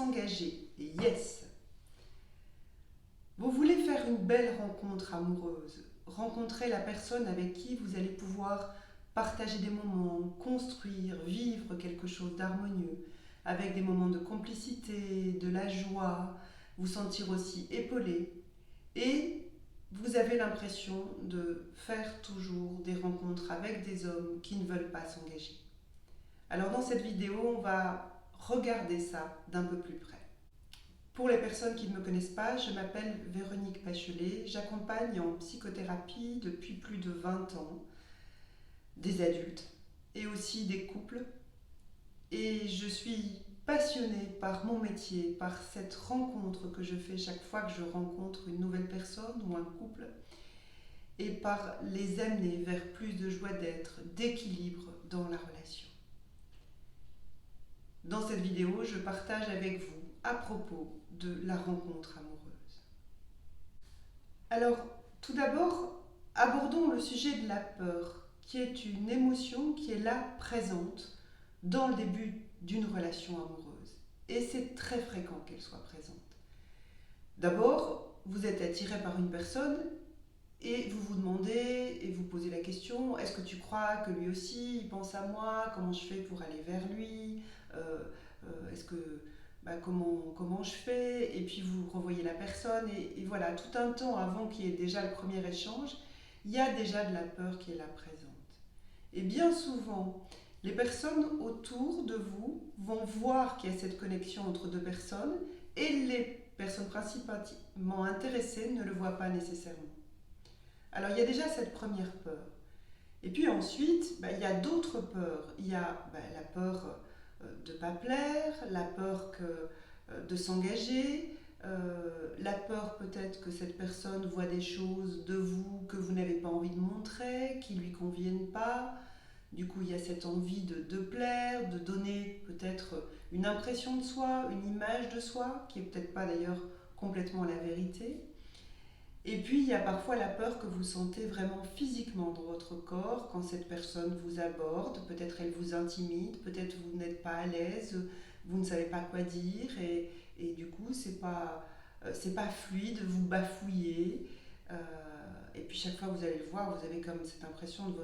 s'engager. Et yes! Vous voulez faire une belle rencontre amoureuse, rencontrer la personne avec qui vous allez pouvoir partager des moments, construire, vivre quelque chose d'harmonieux, avec des moments de complicité, de la joie, vous sentir aussi épaulé. Et vous avez l'impression de faire toujours des rencontres avec des hommes qui ne veulent pas s'engager. Alors dans cette vidéo, on va regarder ça d'un peu plus près. Pour les personnes qui ne me connaissent pas, je m'appelle Véronique Pachelet, j'accompagne en psychothérapie depuis plus de 20 ans des adultes et aussi des couples. Et je suis passionnée par mon métier, par cette rencontre que je fais chaque fois que je rencontre une nouvelle personne ou un couple, et par les amener vers plus de joie d'être, d'équilibre dans la relation. Dans cette vidéo, je partage avec vous à propos de la rencontre amoureuse. Alors, tout d'abord, abordons le sujet de la peur, qui est une émotion qui est là présente dans le début d'une relation amoureuse. Et c'est très fréquent qu'elle soit présente. D'abord, vous êtes attiré par une personne et vous vous demandez et vous posez la question, est-ce que tu crois que lui aussi il pense à moi? Comment je fais pour aller vers lui? Est-ce que comment je fais? Et puis vous revoyez la personne et voilà, tout un temps avant qu'il y ait déjà le premier échange, il y a déjà de la peur qui est là présente. Et bien souvent, les personnes autour de vous vont voir qu'il y a cette connexion entre deux personnes et les personnes principalement intéressées ne le voient pas nécessairement. Alors il y a déjà cette première peur. Et puis ensuite, il y a d'autres peurs. Il y a la peur de ne pas plaire, la peur de s'engager, la peur peut-être que cette personne voit des choses de vous que vous n'avez pas envie de montrer, qui ne lui conviennent pas. Du coup, il y a cette envie de plaire, de donner peut-être une impression de soi, une image de soi, qui n'est peut-être pas d'ailleurs complètement la vérité. Et puis, il y a parfois la peur que vous sentez vraiment physiquement dans votre corps quand cette personne vous aborde. Peut-être elle vous intimide, peut-être vous n'êtes pas à l'aise, vous ne savez pas quoi dire et du coup, c'est pas fluide, vous bafouillez. Et puis, chaque fois que vous allez le voir, vous avez comme cette impression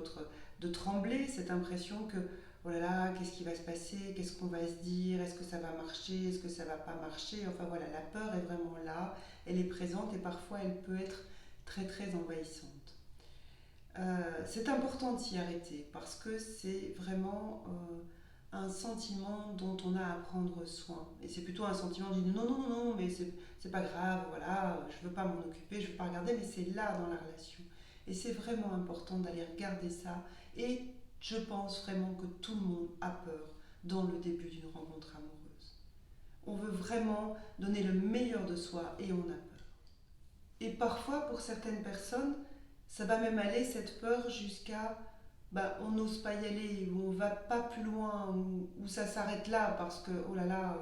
de trembler, cette impression que oh là là, qu'est-ce qui va se passer, qu'est-ce qu'on va se dire, est-ce que ça va marcher, est-ce que ça va pas marcher, enfin voilà, la peur est vraiment là, elle est présente et parfois elle peut être très très envahissante. C'est important de s'y arrêter parce que c'est vraiment un sentiment dont on a à prendre soin. Et c'est plutôt un sentiment de non, non, non, mais c'est pas grave, voilà, je veux pas m'en occuper, je veux pas regarder, mais c'est là dans la relation. Et c'est vraiment important d'aller regarder ça. Et je pense vraiment que tout le monde a peur dans le début d'une rencontre amoureuse. On veut vraiment donner le meilleur de soi et on a peur. Et parfois, pour certaines personnes, ça va même aller, cette peur, jusqu'à on n'ose pas y aller, ou on va pas plus loin, ou ça s'arrête là parce que, oh là là,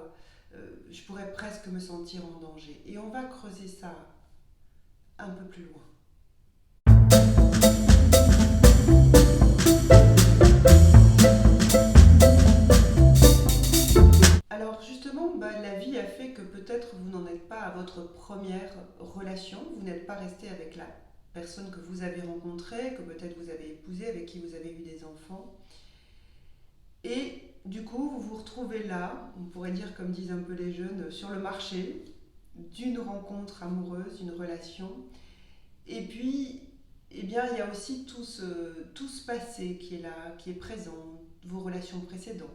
je pourrais presque me sentir en danger. Et on va creuser ça un peu plus loin. Alors justement, la vie a fait que peut-être vous n'en êtes pas à votre première relation, vous n'êtes pas resté avec la personne que vous avez rencontrée, que peut-être vous avez épousée, avec qui vous avez eu des enfants. Et du coup, vous vous retrouvez là, on pourrait dire comme disent un peu les jeunes, sur le marché d'une rencontre amoureuse, d'une relation. Et puis, eh bien, il y a aussi tout ce passé qui est là, qui est présent, vos relations précédentes.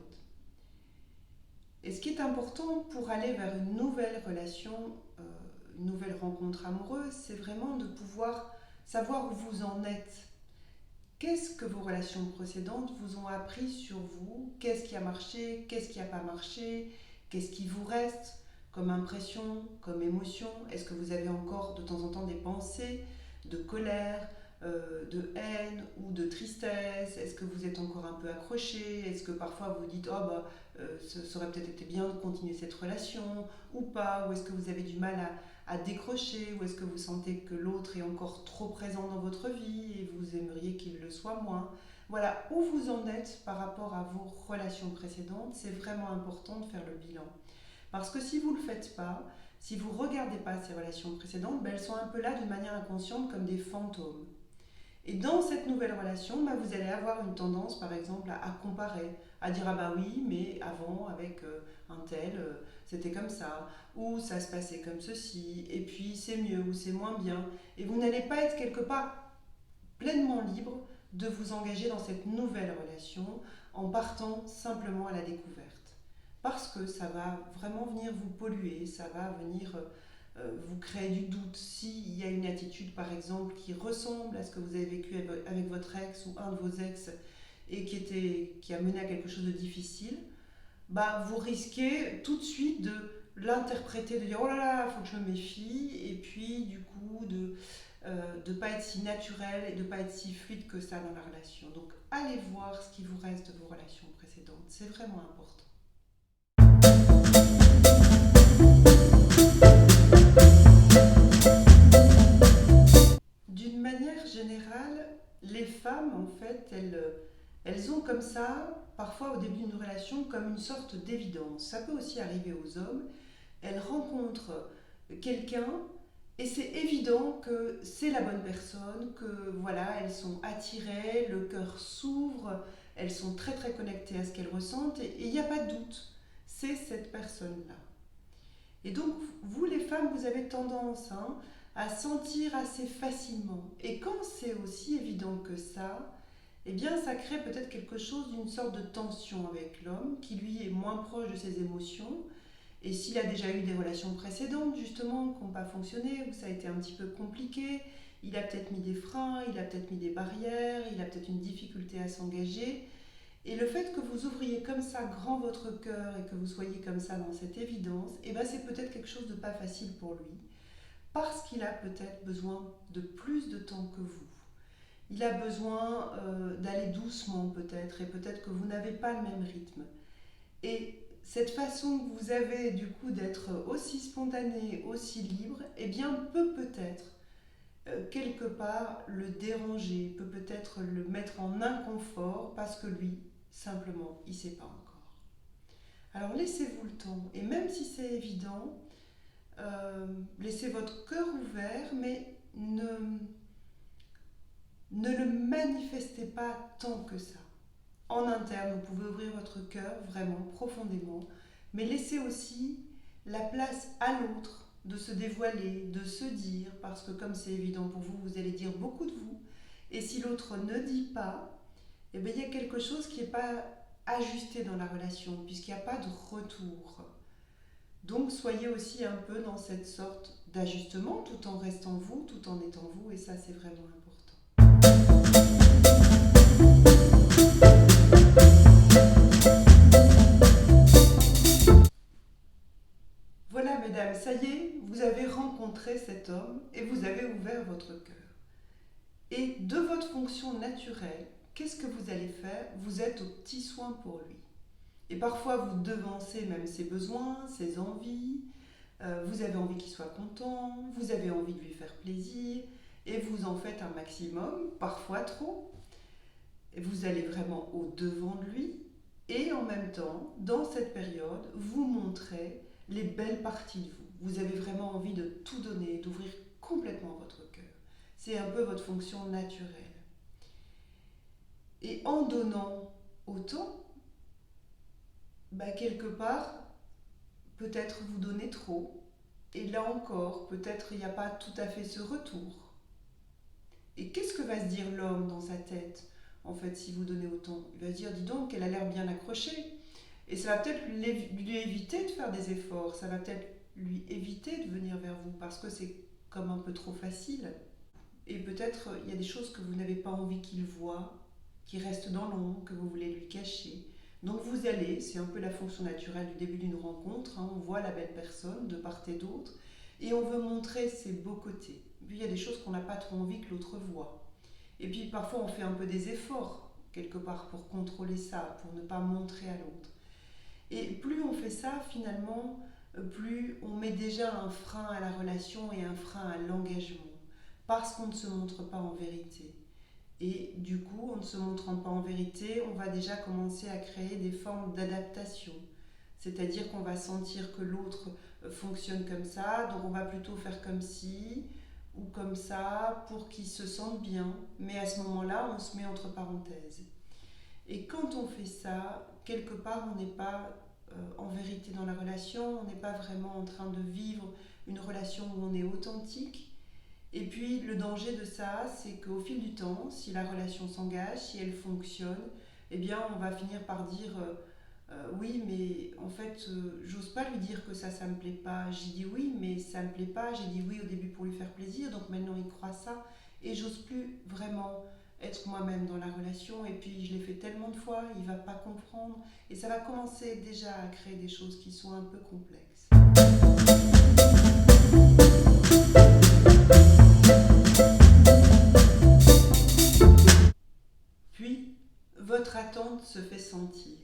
Et ce qui est important pour aller vers une nouvelle relation, une nouvelle rencontre amoureuse, c'est vraiment de pouvoir savoir où vous en êtes. Qu'est-ce que vos relations précédentes vous ont appris sur vous? Qu'est-ce qui a marché? Qu'est-ce qui n'a pas marché? Qu'est-ce qui vous reste comme impression, comme émotion? Est-ce que vous avez encore de temps en temps des pensées de colère, de haine ou de tristesse? Est-ce que vous êtes encore un peu accroché? Est-ce que parfois vous dites ça aurait peut-être été bien de continuer cette relation ou pas? Ou est-ce que vous avez du mal à décrocher? Ou est-ce que vous sentez que l'autre est encore trop présent dans votre vie et vous aimeriez qu'il le soit moins? Voilà, où vous en êtes par rapport à vos relations précédentes, c'est vraiment important de faire le bilan. Parce que si vous ne le faites pas, si vous ne regardez pas ces relations précédentes, elles sont un peu là d'une manière inconsciente comme des fantômes. Et dans cette nouvelle relation, vous allez avoir une tendance, par exemple, à comparer, à dire ah bah oui, mais avant avec un tel, c'était comme ça, ou ça se passait comme ceci, et puis c'est mieux ou c'est moins bien. Et vous n'allez pas être quelque part pleinement libre de vous engager dans cette nouvelle relation en partant simplement à la découverte. Parce que ça va vraiment venir vous polluer, ça va venir vous créer du doute. S'il y a une attitude, par exemple, qui ressemble à ce que vous avez vécu avec votre ex ou un de vos ex et qui a mené à quelque chose de difficile, vous risquez tout de suite de l'interpréter, de dire oh là là, il faut que je me méfie, et puis du coup de ne pas être si naturel et de ne pas être si fluide que ça dans la relation. Donc allez voir ce qui vous reste de vos relations précédentes, c'est vraiment important. D'une manière générale, les femmes, en fait, elles ont comme ça, parfois au début d'une relation, comme une sorte d'évidence. Ça peut aussi arriver aux hommes. Elles rencontrent quelqu'un et c'est évident que c'est la bonne personne, que voilà, elles sont attirées, le cœur s'ouvre, elles sont très très connectées à ce qu'elles ressentent et il n'y a pas de doute, c'est cette personne-là. Et donc, vous les femmes, vous avez tendance à sentir assez facilement. Et quand c'est aussi évident que ça, eh bien, ça crée peut-être quelque chose d'une sorte de tension avec l'homme qui, lui, est moins proche de ses émotions. Et s'il a déjà eu des relations précédentes, justement, qui n'ont pas fonctionné, où ça a été un petit peu compliqué, il a peut-être mis des freins, il a peut-être mis des barrières, il a peut-être une difficulté à s'engager. Et le fait que vous ouvriez comme ça grand votre cœur et que vous soyez comme ça dans cette évidence, c'est peut-être quelque chose de pas facile pour lui, parce qu'il a peut-être besoin de plus de temps que vous. Il a besoin d'aller doucement peut-être, et peut-être que vous n'avez pas le même rythme. Et cette façon que vous avez du coup d'être aussi spontané, aussi libre, peut peut-être quelque part le déranger, peut peut-être le mettre en inconfort parce que lui, simplement, il ne sait pas encore. Alors laissez-vous le temps, et même si c'est évident, laissez votre cœur ouvert, mais ne le manifestez pas tant que ça. En interne, vous pouvez ouvrir votre cœur vraiment profondément, mais laissez aussi la place à l'autre de se dévoiler, de se dire, parce que comme c'est évident pour vous, vous allez dire beaucoup de vous, et si l'autre ne dit pas, il y a quelque chose qui n'est pas ajusté dans la relation, puisqu'il n'y a pas de retour. Donc soyez aussi un peu dans cette sorte d'ajustement, tout en restant vous, tout en étant vous, et ça c'est vraiment important. Voilà mesdames, ça y est, vous avez rencontré cet homme et vous avez ouvert votre cœur. Et de votre fonction naturelle, qu'est-ce que vous allez faire? Vous êtes aux petits soins pour lui. Et parfois vous devancez même ses besoins, ses envies, vous avez envie qu'il soit content, vous avez envie de lui faire plaisir, et vous en faites un maximum, parfois trop. Et vous allez vraiment au devant de lui, et en même temps, dans cette période, vous montrez les belles parties de vous. Vous avez vraiment envie de tout donner, d'ouvrir complètement votre cœur. C'est un peu votre fonction naturelle. Et en donnant autant, quelque part, peut-être vous donnez trop. Et là encore, peut-être il n'y a pas tout à fait ce retour. Et qu'est-ce que va se dire l'homme dans sa tête, en fait, si vous donnez autant? Il va se dire, dis donc, qu'elle a l'air bien accrochée. Et ça va peut-être lui éviter de faire des efforts, ça va peut-être lui éviter de venir vers vous, parce que c'est comme un peu trop facile. Et peut-être il y a des choses que vous n'avez pas envie qu'il voie, qui restent dans l'ombre, que vous voulez lui cacher. Donc vous allez, c'est un peu la fonction naturelle du début d'une rencontre, on voit la belle personne de part et d'autre, et on veut montrer ses beaux côtés. Puis il y a des choses qu'on n'a pas trop envie que l'autre voie. Et puis parfois on fait un peu des efforts, quelque part, pour contrôler ça, pour ne pas montrer à l'autre. Et plus on fait ça, finalement, plus on met déjà un frein à la relation et un frein à l'engagement, parce qu'on ne se montre pas en vérité. Et du coup, en ne se montrant pas en vérité, on va déjà commencer à créer des formes d'adaptation. C'est-à-dire qu'on va sentir que l'autre fonctionne comme ça, donc on va plutôt faire comme ci ou comme ça pour qu'il se sente bien. Mais à ce moment-là, on se met entre parenthèses. Et quand on fait ça, quelque part, on n'est pas en vérité dans la relation, on n'est pas vraiment en train de vivre une relation où on est authentique. Et puis le danger de ça, c'est qu'au fil du temps, si la relation s'engage, si elle fonctionne, eh bien on va finir par dire oui, mais en fait, j'ose pas lui dire que ça me plaît pas. J'ai dit oui, mais ça me plaît pas. J'ai dit oui au début pour lui faire plaisir, donc maintenant il croit ça. Et j'ose plus vraiment être moi-même dans la relation. Et puis je l'ai fait tellement de fois, il va pas comprendre. Et ça va commencer déjà à créer des choses qui sont un peu complexes. Puis, votre attente se fait sentir.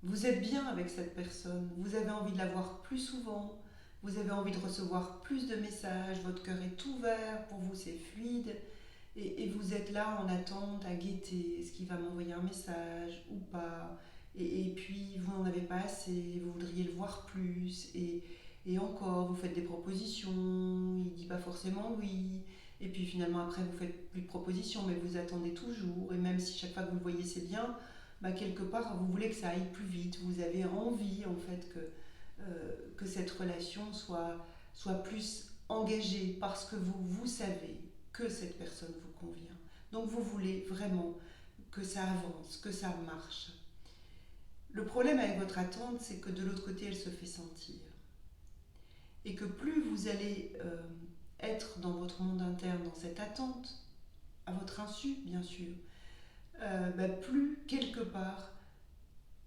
Vous êtes bien avec cette personne, vous avez envie de la voir plus souvent, vous avez envie de recevoir plus de messages, votre cœur est ouvert, pour vous c'est fluide, et vous êtes là en attente, à guetter, est-ce qu'il va m'envoyer un message ou pas, et puis vous n'en avez pas assez, vous voudriez le voir plus, et encore, vous faites des propositions, il ne dit pas forcément oui, et puis finalement après vous faites plus de propositions, mais vous attendez toujours, et même si chaque fois que vous le voyez c'est bien, quelque part, vous voulez que ça aille plus vite, vous avez envie en fait que cette relation soit plus engagée parce que vous savez que cette personne vous convient. Donc vous voulez vraiment que ça avance, que ça marche. Le problème avec votre attente, c'est que de l'autre côté, elle se fait sentir. Et que plus vous allez être dans votre monde interne, dans cette attente, à votre insu bien sûr, plus quelque part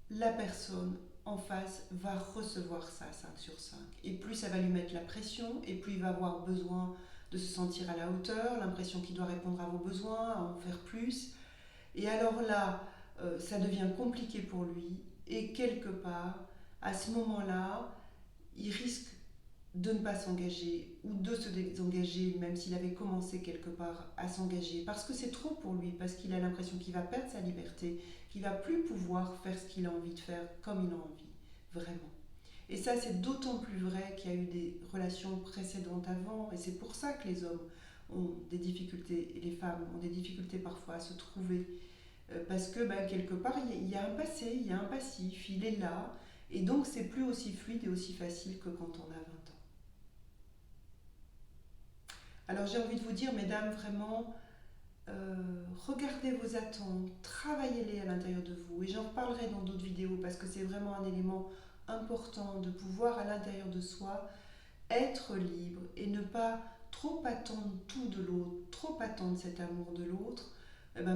la personne en face va recevoir ça 5 sur 5 et plus ça va lui mettre la pression et plus il va avoir besoin de se sentir à la hauteur, l'impression qu'il doit répondre à vos besoins, à en faire plus, et alors là ça devient compliqué pour lui et quelque part à ce moment-là il risque de ne pas s'engager ou de se désengager, même s'il avait commencé quelque part à s'engager, parce que c'est trop pour lui, parce qu'il a l'impression qu'il va perdre sa liberté, qu'il va plus pouvoir faire ce qu'il a envie de faire comme il a envie, vraiment. Et ça, c'est d'autant plus vrai qu'il y a eu des relations précédentes avant, et c'est pour ça que les hommes ont des difficultés, et les femmes ont des difficultés parfois à se trouver, parce que quelque part, il y a un passé, il y a un passif, il est là, et donc c'est plus aussi fluide et aussi facile que quand on a 20 ans. Alors j'ai envie de vous dire, mesdames, vraiment, regardez vos attentes, travaillez-les à l'intérieur de vous. Et j'en reparlerai dans d'autres vidéos parce que c'est vraiment un élément important de pouvoir à l'intérieur de soi être libre et ne pas trop attendre tout de l'autre, trop attendre cet amour de l'autre,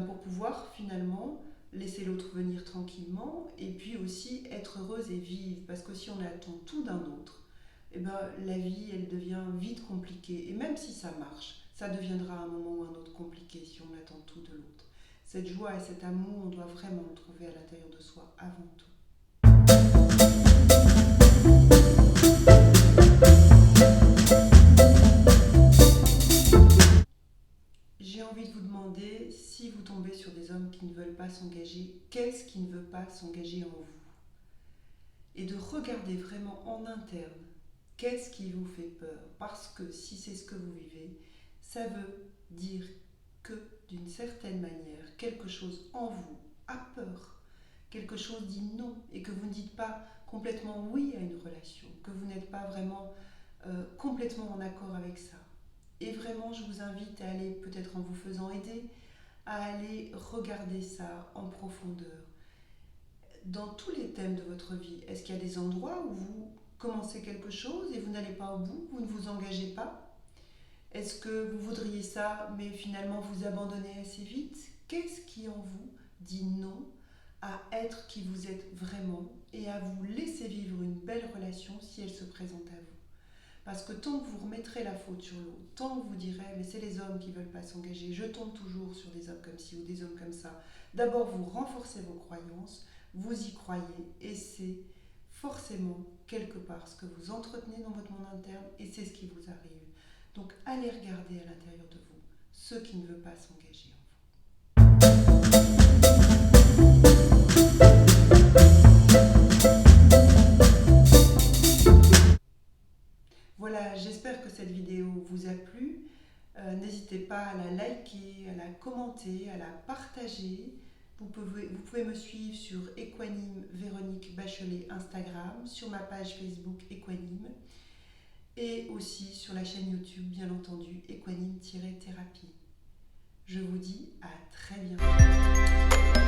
pour pouvoir finalement laisser l'autre venir tranquillement et puis aussi être heureuse et vive. Parce que si on attend tout d'un autre, la vie, elle devient vite compliquée. Et même si ça marche, ça deviendra à un moment ou un autre compliqué si on attend tout de l'autre. Cette joie et cet amour, on doit vraiment le trouver à l'intérieur de soi avant tout. J'ai envie de vous demander, si vous tombez sur des hommes qui ne veulent pas s'engager, qu'est-ce qui ne veut pas s'engager en vous? Et de regarder vraiment en interne. Qu'est-ce qui vous fait peur? Parce que si c'est ce que vous vivez, ça veut dire que d'une certaine manière, quelque chose en vous a peur. Quelque chose dit non et que vous ne dites pas complètement oui à une relation, que vous n'êtes pas vraiment complètement en accord avec ça. Et vraiment, je vous invite à aller, peut-être en vous faisant aider, à aller regarder ça en profondeur. Dans tous les thèmes de votre vie, est-ce qu'il y a des endroits où vous commencez quelque chose et vous n'allez pas au bout, vous ne vous engagez pas? Est-ce que vous voudriez ça, mais finalement vous abandonnez assez vite? Qu'est-ce qui en vous dit non à être qui vous êtes vraiment et à vous laisser vivre une belle relation si elle se présente à vous? Parce que tant que vous remettrez la faute sur l'autre, tant que vous direz mais c'est les hommes qui ne veulent pas s'engager, je tombe toujours sur des hommes comme ci ou des hommes comme ça, d'abord vous renforcez vos croyances, vous y croyez et c'est forcément quelque part ce que vous entretenez dans votre monde interne et c'est ce qui vous arrive. Donc allez regarder à l'intérieur de vous ce qui ne veut pas s'engager en vous. vous a plu, n'hésitez pas à la liker, à la commenter, à la partager. Vous pouvez me suivre sur Équanime Véronique Bachelet Instagram, sur ma page Facebook Équanime et aussi sur la chaîne YouTube, bien entendu, Équanime-thérapie. Je vous dis à très bientôt.